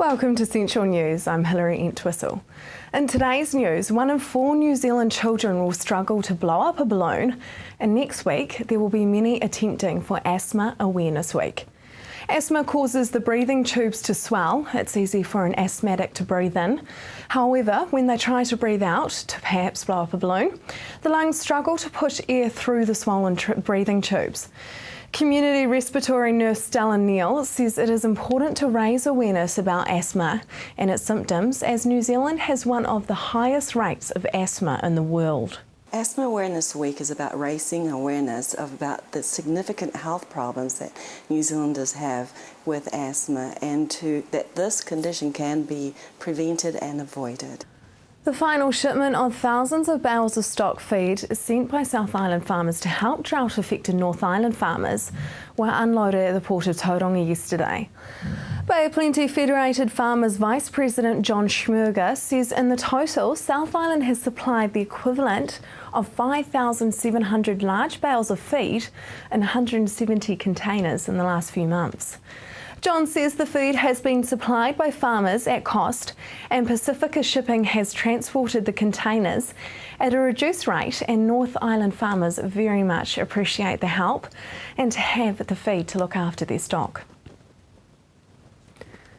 Welcome to Central News. I'm Hilary Entwistle. In today's news, 1 in 4 New Zealand children will struggle to blow up a balloon, and next week there will be many attempting for Asthma Awareness Week. Asthma causes the breathing tubes to swell. It's easy for an asthmatic to breathe in. However, when they try to breathe out to perhaps blow up a balloon, the lungs struggle to push air through the swollen breathing tubes. Community respiratory nurse Stella Neal says it is important to raise awareness about asthma and its symptoms, as New Zealand has one of the highest rates of asthma in the world. Asthma Awareness Week is about raising awareness about the significant health problems that New Zealanders have with asthma, and that this condition can be prevented and avoided. The final shipment of thousands of bales of stock feed sent by South Island farmers to help drought-affected North Island farmers were unloaded at the port of Tauranga yesterday. Bay of Plenty Federated Farmers Vice President John Schmerger says in the total, South Island has supplied the equivalent of 5,700 large bales of feed in 170 containers in the last few months. John says the feed has been supplied by farmers at cost, and Pacifica Shipping has transported the containers at a reduced rate, and North Island farmers very much appreciate the help and to have the feed to look after their stock.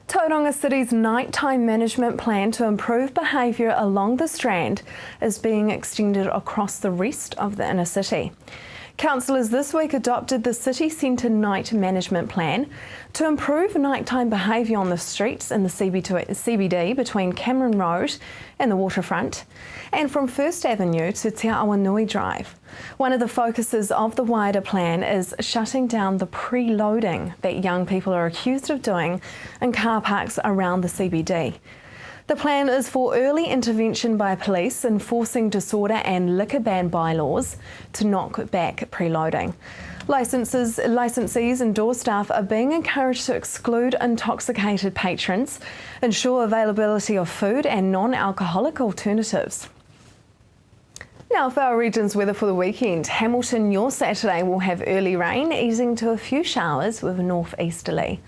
Tauranga City's nighttime management plan to improve behaviour along the Strand is being extended across the rest of the inner city. Councillors this week adopted the City Centre Night Management Plan to improve nighttime behaviour on the streets in the CBD between Cameron Road and the waterfront, and from First Avenue to Te Awanui Drive. One of the focuses of the wider plan is shutting down the preloading that young people are accused of doing in car parks around the CBD. The plan is for early intervention by police enforcing disorder and liquor ban bylaws to knock back preloading. Licensees and door staff are being encouraged to exclude intoxicated patrons, ensure availability of food and non-alcoholic alternatives. Now for our region's weather for the weekend. Hamilton, your Saturday will have early rain, easing to a few showers with a northeasterly.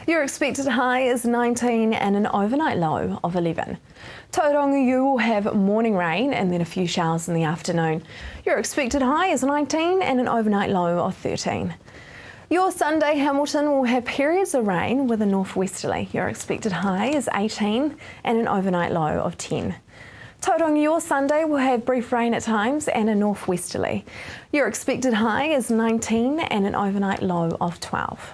Your expected high is 19 and an overnight low of 11. Tauranga, you will have morning rain and then a few showers in the afternoon. Your expected high is 19 and an overnight low of 13. Your Sunday, Hamilton, will have periods of rain with a northwesterly. Your expected high is 18 and an overnight low of 10. Tauranga, your Sunday will have brief rain at times and a northwesterly. Your expected high is 19 and an overnight low of 12.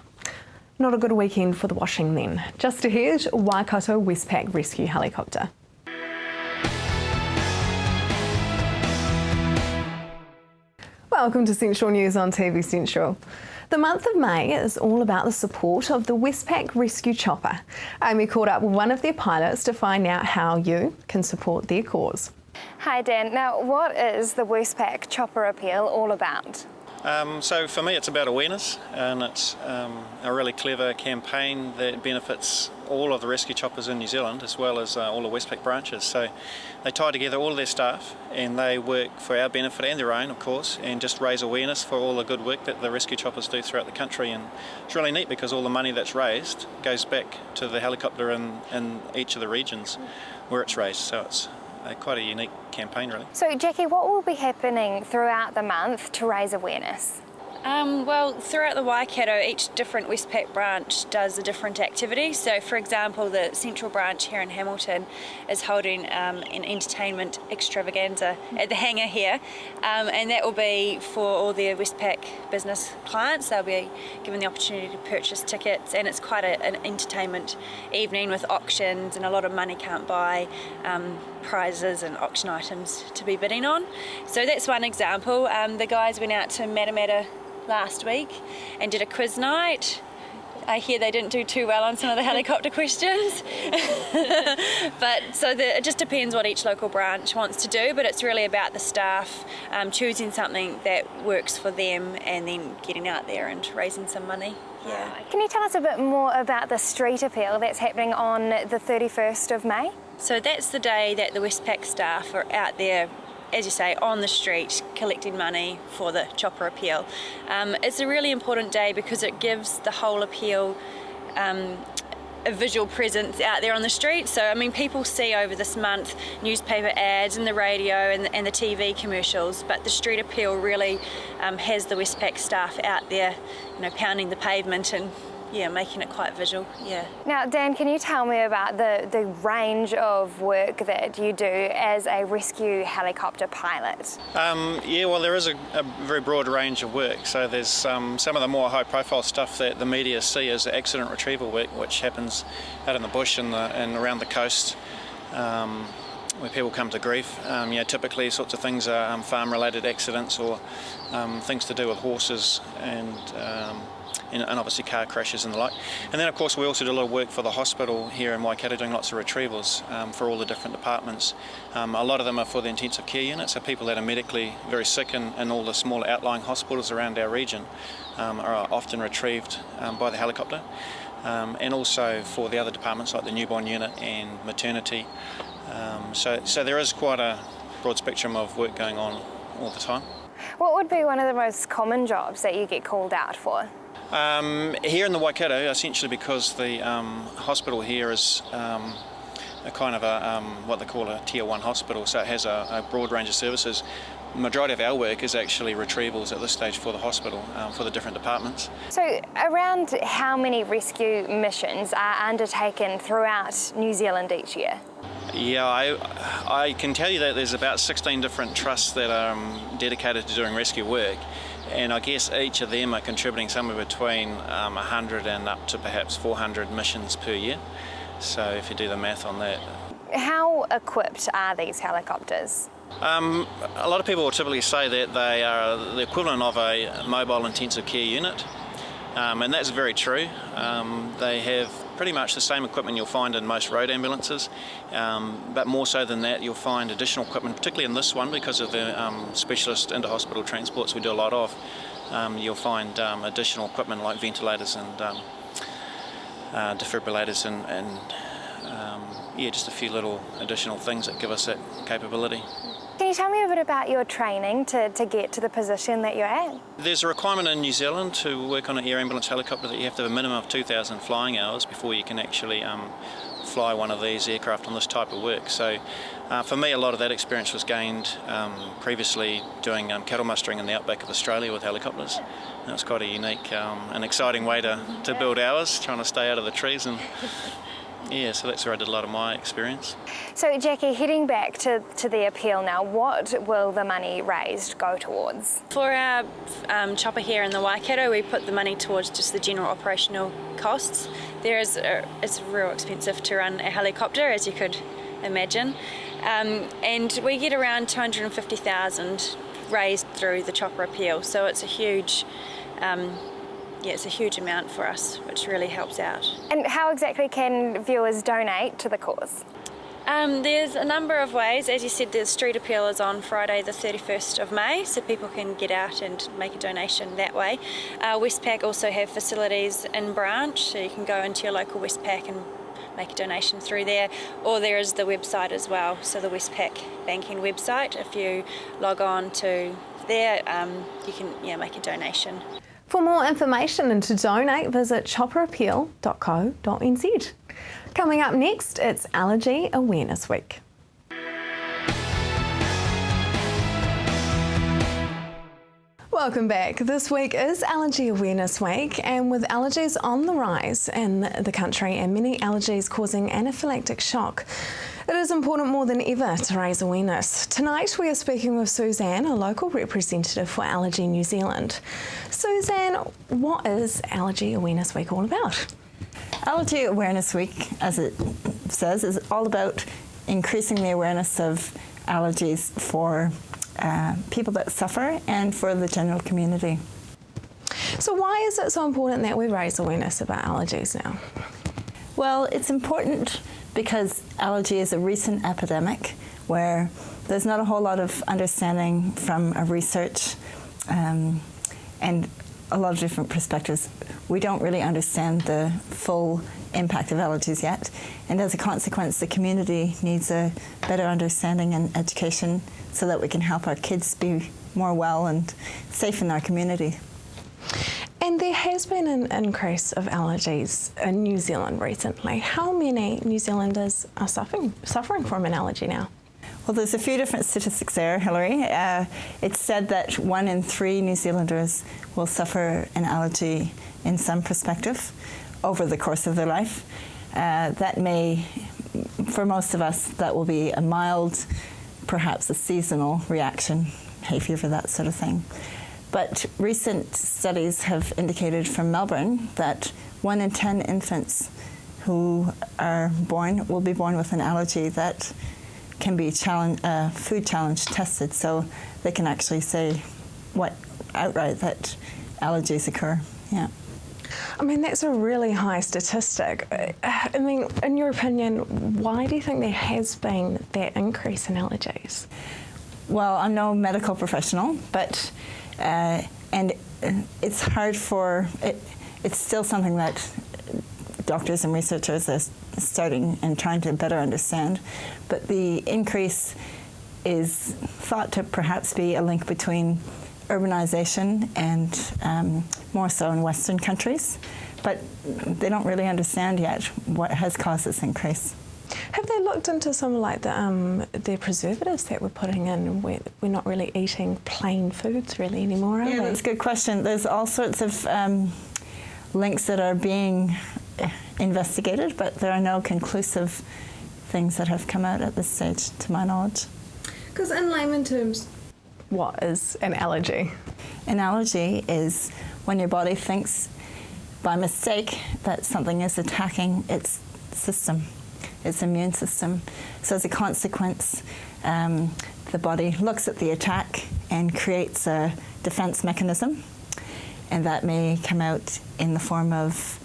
Not a good weekend for the washing then. Just ahead, Waikato Westpac Rescue Helicopter. Welcome to Central News on TV Central. The month of May is all about the support of the Westpac Rescue Chopper. Amy caught up with one of their pilots to find out how you can support their cause. Hi Dan, now what is the Westpac Chopper Appeal all about? So for me it's about awareness, and it's a really clever campaign that benefits all of the rescue choppers in New Zealand as well as all the Westpac branches. So they tie together all of their staff and they work for our benefit and their own, of course, and just raise awareness for all the good work that the rescue choppers do throughout the country. And it's really neat because all the money that's raised goes back to the helicopter in each of the regions where it's raised. So it's quite a unique campaign, really. So Jackie, what will be happening throughout the month to raise awareness? Well, throughout the Waikato, each different Westpac branch does a different activity. So, for example, the central branch here in Hamilton is holding an entertainment extravaganza at the hangar here, and that will be for all their Westpac business clients. They'll be given the opportunity to purchase tickets, and it's quite an entertainment evening with auctions and a lot of money can't buy prizes and auction items to be bidding on. So that's one example. The guys went out to Matamata last week and did a quiz night. I hear they didn't do too well on some of the helicopter questions. But it just depends what each local branch wants to do, but it's really about the staff choosing something that works for them and then getting out there and raising some money. Yeah. Can you tell us a bit more about the street appeal that's happening on the 31st of May? So that's the day that the Westpac staff are out there, as you say, on the street collecting money for the Chopper Appeal. It's a really important day because it gives the whole appeal a visual presence out there on the street. So, I mean, people see over this month newspaper ads and the radio and the TV commercials, but the street appeal really has the Westpac staff out there, pounding the pavement and making it quite visual, Now, Dan, can you tell me about the range of work that you do as a rescue helicopter pilot? Well, there is a very broad range of work. So there's some of the more high-profile stuff that the media see as accident retrieval work, which happens out in the bush and around the coast, where people come to grief. Typically sorts of things are farm-related accidents or things to do with horses and obviously car crashes and the like. And then of course we also do a lot of work for the hospital here in Waikato, doing lots of retrievals for all the different departments. A lot of them are for the intensive care units, so people that are medically very sick in all the smaller outlying hospitals around our region are often retrieved by the helicopter. And also for the other departments like the newborn unit and maternity. So there is quite a broad spectrum of work going on all the time. What would be one of the most common jobs that you get called out for? Here in the Waikato, essentially because the hospital here is a kind of what they call a Tier 1 hospital, so it has a broad range of services. The majority of our work is actually retrievals at this stage for the hospital, for the different departments. So around how many rescue missions are undertaken throughout New Zealand each year? Yeah, I can tell you that there's about 16 different trusts that are dedicated to doing rescue work, and I guess each of them are contributing somewhere between 100 and up to perhaps 400 missions per year. So if you do the math on that. How equipped are these helicopters? A lot of people will typically say that they are the equivalent of a mobile intensive care unit, and that's very true. They have pretty much the same equipment you'll find in most road ambulances, but more so than that you'll find additional equipment, particularly in this one because of the specialist inter-hospital transports we do a lot of. You'll find additional equipment like ventilators and defibrillators and just a few little additional things that give us that capability. Can you tell me a bit about your training to get to the position that you're at? There's a requirement in New Zealand to work on an air ambulance helicopter that you have to have a minimum of 2,000 flying hours before you can actually fly one of these aircraft on this type of work. So for me, a lot of that experience was gained previously doing cattle mustering in the outback of Australia with helicopters. And it was quite a unique and exciting way to build ours, trying to stay out of the trees and so that's where I did a lot of my experience. So Jackie, heading back to the appeal now, what will the money raised go towards? For our chopper here in the Waikato, we put the money towards just the general operational costs. It's real expensive to run a helicopter, as you could imagine, and we get around 250,000 raised through the chopper appeal, so it's a huge it's a huge amount for us, which really helps out. And how exactly can viewers donate to the cause? There's a number of ways. As you said, the street appeal is on Friday the 31st of May, so people can get out and make a donation that way. Westpac also have facilities in branch, so you can go into your local Westpac and make a donation through there, or there is the website as well, so the Westpac banking website. If you log on to there, you can make a donation. For more information and to donate, visit chopperappeal.co.nz. Coming up next, it's Allergy Awareness Week. Welcome back. This week is Allergy Awareness Week, and with allergies on the rise in the country and many allergies causing anaphylactic shock, it is important more than ever to raise awareness. Tonight we are speaking with Suzanne, a local representative for Allergy New Zealand. Suzanne, what is Allergy Awareness Week all about? Allergy Awareness Week, as it says, is all about increasing the awareness of allergies for people that suffer and for the general community. So why is it so important that we raise awareness about allergies now? Well, it's important because allergy is a recent epidemic where there's not a whole lot of understanding from research and a lot of different perspectives. We don't really understand the full impact of allergies yet, and as a consequence the community needs a better understanding and education so that we can help our kids be more well and safe in our community. And there has been an increase of allergies in New Zealand recently. How many New Zealanders are suffering from an allergy now? Well, there's a few different statistics there, Hilary. It's said that 1 in 3 New Zealanders will suffer an allergy in some perspective over the course of their life. That may, for most of us, that will be a mild, perhaps a seasonal reaction, hay fever, that sort of thing. But recent studies have indicated from Melbourne that 1 in 10 infants who are born will be born with an allergy that can be food challenge tested, so they can actually say outright that allergies occur. Yeah. I mean, that's a really high statistic. I mean, in your opinion, why do you think there has been that increase in allergies? Well, I'm no medical professional, but and it's hard for it. It's still something that doctors and researchers are starting and trying to better understand. But the increase is thought to perhaps be a link between urbanization and more so in Western countries. But they don't really understand yet what has caused this increase. Have they looked into some like the preservatives that we're putting in? We're not really eating plain foods really anymore, are we? That's a good question. There's all sorts of links that are being investigated, but there are no conclusive things that have come out at this stage, to my knowledge. Because in layman terms, what is an allergy? An allergy is when your body thinks by mistake that something is attacking its system, its immune system. So as a consequence, the body looks at the attack and creates a defense mechanism, and that may come out in the form of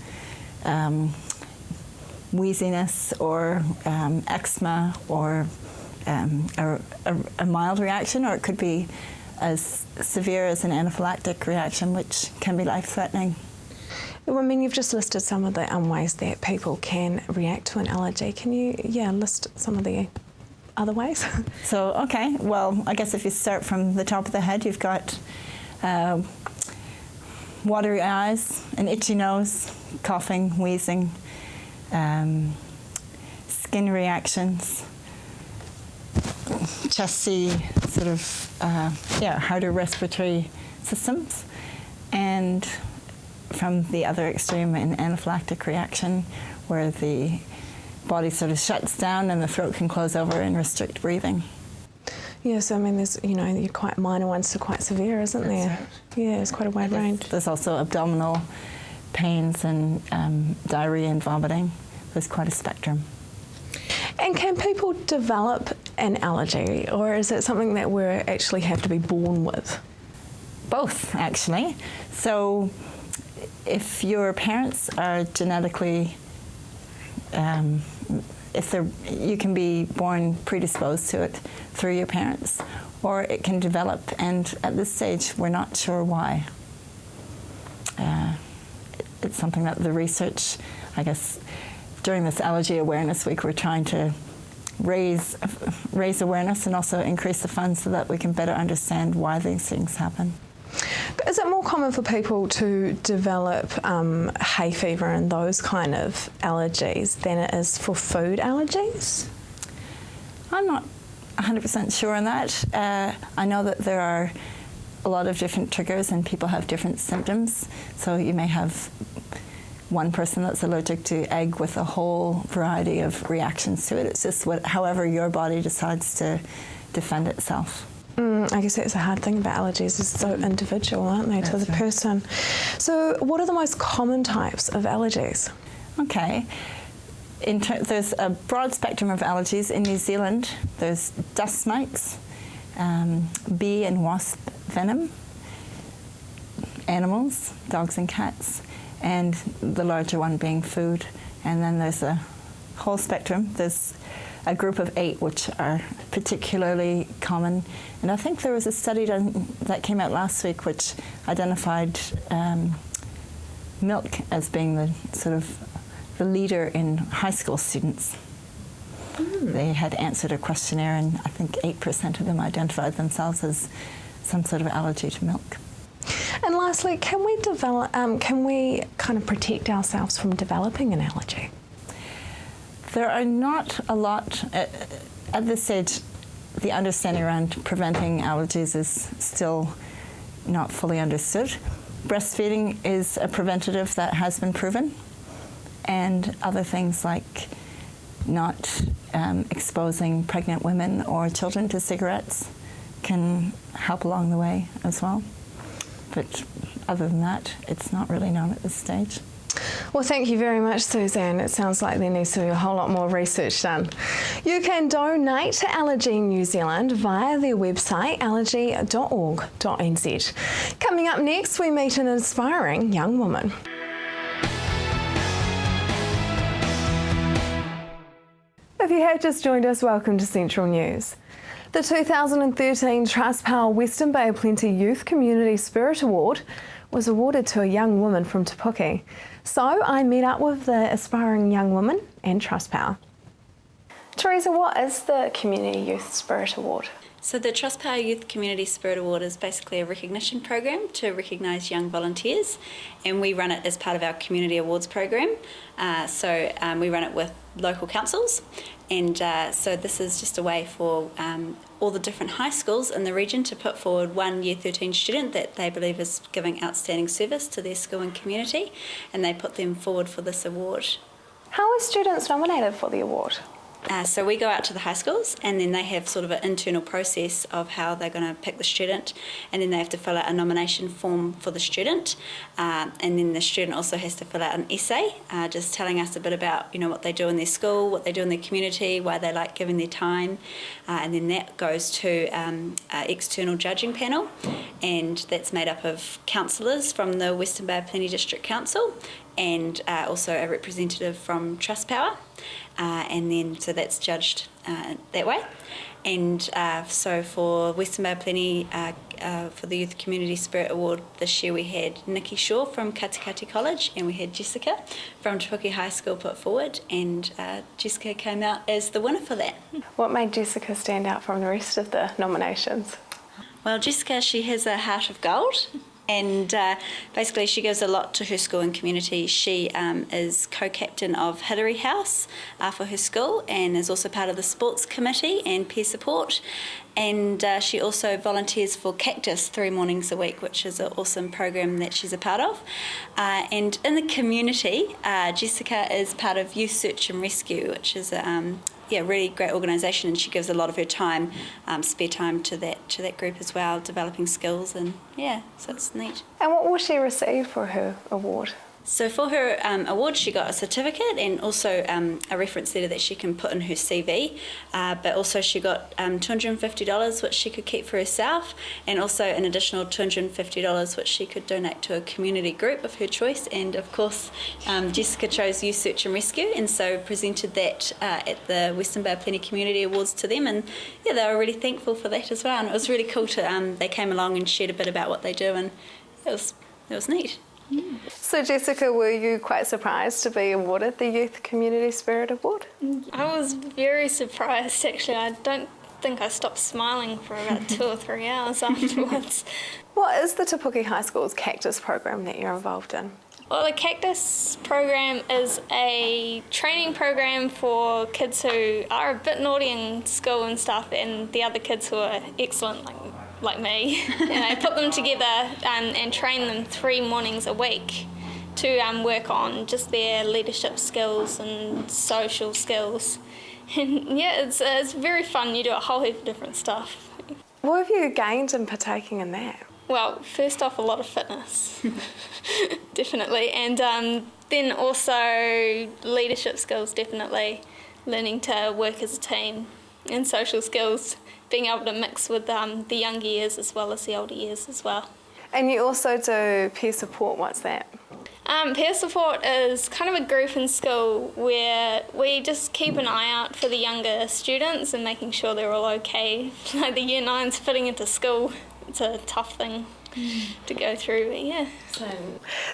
wheeziness or eczema or a mild reaction, or it could be as severe as an anaphylactic reaction, which can be life-threatening. Well, I mean, you've just listed some of the ways that people can react to an allergy. Can you, list some of the other ways? So, okay, well, I guess if you start from the top of the head, you've got watery eyes, an itchy nose, coughing, wheezing, skin reactions, chesty, sort of, harder respiratory systems, and from the other extreme, an anaphylactic reaction where the body sort of shuts down and the throat can close over and restrict breathing. Yes, I mean, there's, you're quite minor ones to quite severe, isn't there? Right. Yeah, it's quite a wide range. There's also abdominal pains and diarrhea and vomiting. There's quite a spectrum. And can people develop an allergy, or is it something that we actually have to be born with? Both, actually. So if your parents are genetically, you can be born predisposed to it through your parents, or it can develop, and at this stage we're not sure why. It's something that the research, I guess, during this Allergy Awareness Week, we're trying to raise awareness and also increase the funds so that we can better understand why these things happen. Is it more common for people to develop hay fever and those kind of allergies than it is for food allergies? I'm not 100% sure on that. I know that there are a lot of different triggers and people have different symptoms. So you may have one person that's allergic to egg with a whole variety of reactions to it. It's just however your body decides to defend itself. I guess that's a hard thing about allergies, is so individual, aren't they, to the person. So what are the most common types of allergies? Okay. There's a broad spectrum of allergies. In New Zealand, there's dust mites, bee and wasp venom, animals, dogs and cats, and the larger one being food. And then there's a whole spectrum. There's a group of 8 which are particularly common. And I think there was a study that came out last week which identified milk as being the sort of the leader in high school students. They had answered a questionnaire and I think 8% of them identified themselves as some sort of allergy to milk. In lastly, can we kind of protect ourselves from developing an allergy? There are not a lot, at this stage, the understanding around preventing allergies is still not fully understood. Breastfeeding is a preventative that has been proven, and other things like not exposing pregnant women or children to cigarettes can help along the way as well. But other than that, it's not really known at this stage. Well, thank you very much, Suzanne. It sounds like there needs to be a whole lot more research done. You can donate to Allergy New Zealand via their website, allergy.org.nz. Coming up next, we meet an inspiring young woman. If you have just joined us, welcome to Central News. The 2013 Trustpower Western Bay of Plenty Youth Community Spirit Award was awarded to a young woman from Te Puke. So I met up with the aspiring young woman and Trustpower. Teresa, what is the Community Youth Spirit Award? So the Trustpower Youth Community Spirit Award is basically a recognition program to recognise young volunteers, and we run it as part of our Community Awards program. We run it with local councils, and so this is just a way for all the different high schools in the region to put forward one Year 13 student that they believe is giving outstanding service to their school and community, and they put them forward for this award. How are students nominated for the award? So we go out to the high schools, and then they have sort of an internal process of how they're going to pick the student, and then they have to fill out a nomination form for the student, and then the student also has to fill out an essay just telling us a bit about what they do in their school, what they do in their community, why they like giving their time, and then that goes to an external judging panel, and that's made up of councillors from the Western Bay of Plenty District Council and also a representative from Trustpower. And then so that's judged that way. And so for Western Bay of Plenty, for the Youth Community Spirit Award this year, we had Nikki Shaw from Katikati College, and we had Jessica from Te Puke High School put forward, and Jessica came out as the winner for that. What made Jessica stand out from the rest of the nominations? Well, Jessica, she has a heart of gold. And basically she gives a lot to her school and community. She is co-captain of Hillary House for her school, and is also part of the sports committee and peer support. And she also volunteers for Cactus 3 mornings a week, which is an awesome program that she's a part of. And in the community, Jessica is part of Youth Search and Rescue, which is a really great organisation, and she gives a lot of her time, spare time to that group as well, developing skills, and so it's neat. And what will she receive for her award? So for her award, she got a certificate and also a reference letter that she can put in her CV, but also she got $250 which she could keep for herself, and also an additional $250 which she could donate to a community group of her choice. And of course Jessica chose Youth Search and Rescue, and so presented that at the Western Bay of Plenty Community Awards to them, and they were really thankful for that as well, and it was really cool to they came along and shared a bit about what they do, and it was neat. So Jessica, were you quite surprised to be awarded the Youth Community Spirit Award? I was very surprised actually. I don't think I stopped smiling for about 2 or 3 hours afterwards. What is the Te Puke High School's Cactus program that you're involved in? Well, the Cactus program is a training program for kids who are a bit naughty in school and stuff, and the other kids who are excellent, like me. Put them together and train them 3 mornings a week to work on just their leadership skills and social skills. And it's very fun. You do a whole heap of different stuff. What have you gained in partaking in that? Well, first off, a lot of fitness, definitely, and then also leadership skills, definitely, learning to work as a team, and social skills, being able to mix with the younger years as well as the older years as well. And you also do peer support. What's that? Peer support is kind of a group in school where we just keep an eye out for the younger students and making sure they're all okay. Like the Year 9s fitting into school, it's a tough thing to go through, but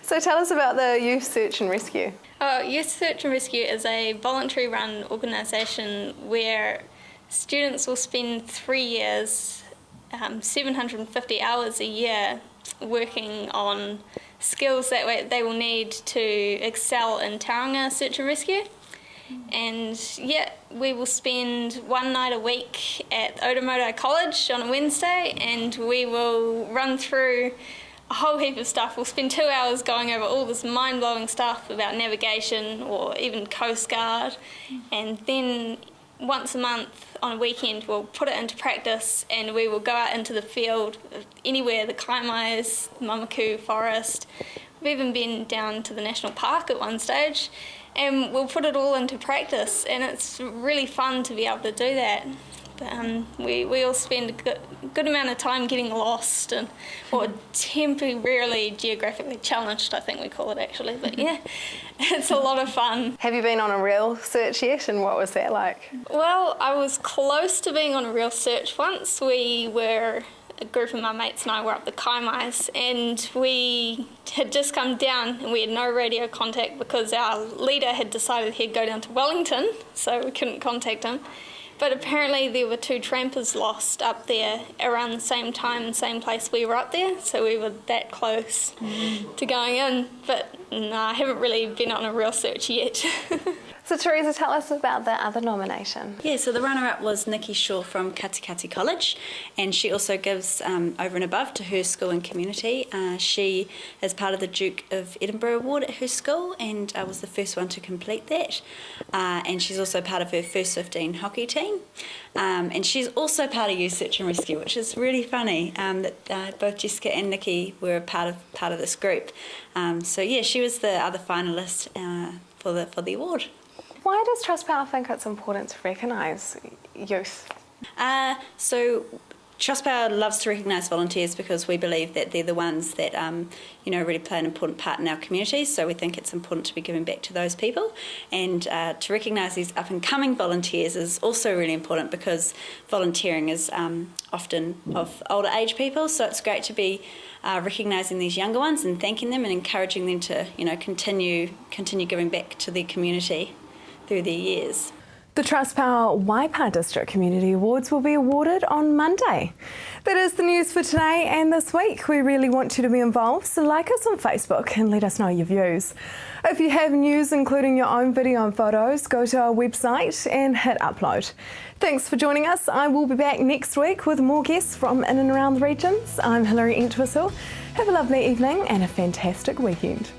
So tell us about the Youth Search and Rescue. Youth Search and Rescue is a voluntary run organisation where students will spend 3 years, 750 hours a year working on skills that they will need to excel in tauranga search and rescue. And yeah, we will spend one night a week at Otamoto College on a Wednesday, and we will run through a whole heap of stuff. We'll spend 2 hours going over all this mind-blowing stuff about navigation or even Coast Guard, and then once a month on a weekend we'll put it into practice, and we will go out into the field anywhere, the Kaimais, the Mamaku Forest. We've even been down to the National Park at one stage, and we'll put it all into practice, and it's really fun to be able to do that. But, we all spend a good amount of time getting lost or temporarily geographically challenged, I think we call it actually. But yeah, it's a lot of fun. Have you been on a real search yet, and what was that like? Well, I was close to being on a real search once. A group of my mates and I were up the Kaimais, and we had just come down and we had no radio contact because our leader had decided he'd go down to Wellington, so we couldn't contact him. But apparently there were 2 trampers lost up there around the same time, same place we were up there, so we were that close to going in. But no, I haven't really been on a real search yet. So Teresa, tell us about the other nomination. Yeah, so the runner-up was Nikki Shaw from Katikati College, and she also gives over and above to her school and community. She is part of the Duke of Edinburgh Award at her school and was the first one to complete that. And she's also part of her first 15 hockey team. And she's also part of Youth Search and Rescue, which is really funny that both Jessica and Nikki were part of this group. So yeah, she was the other finalist for the award. Why does Trustpower think it's important to recognise youth? So Trustpower loves to recognise volunteers because we believe that they're the ones that really play an important part in our communities. So we think it's important to be giving back to those people, and to recognise these up and coming volunteers is also really important because volunteering is often of older age people. So it's great to be recognising these younger ones and thanking them and encouraging them to continue giving back to their community through their years. The Trustpower Waipa District Community Awards will be awarded on Monday. That is the news for today and this week. We really want you to be involved, so like us on Facebook and let us know your views. If you have news, including your own video and photos, go to our website and hit upload. Thanks for joining us. I will be back next week with more guests from in and around the regions. I'm Hilary Entwistle. Have a lovely evening and a fantastic weekend.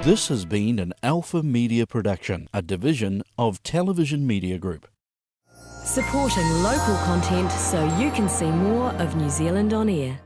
This has been an Alpha Media production, a division of Television Media Group. Supporting local content so you can see more of New Zealand on air.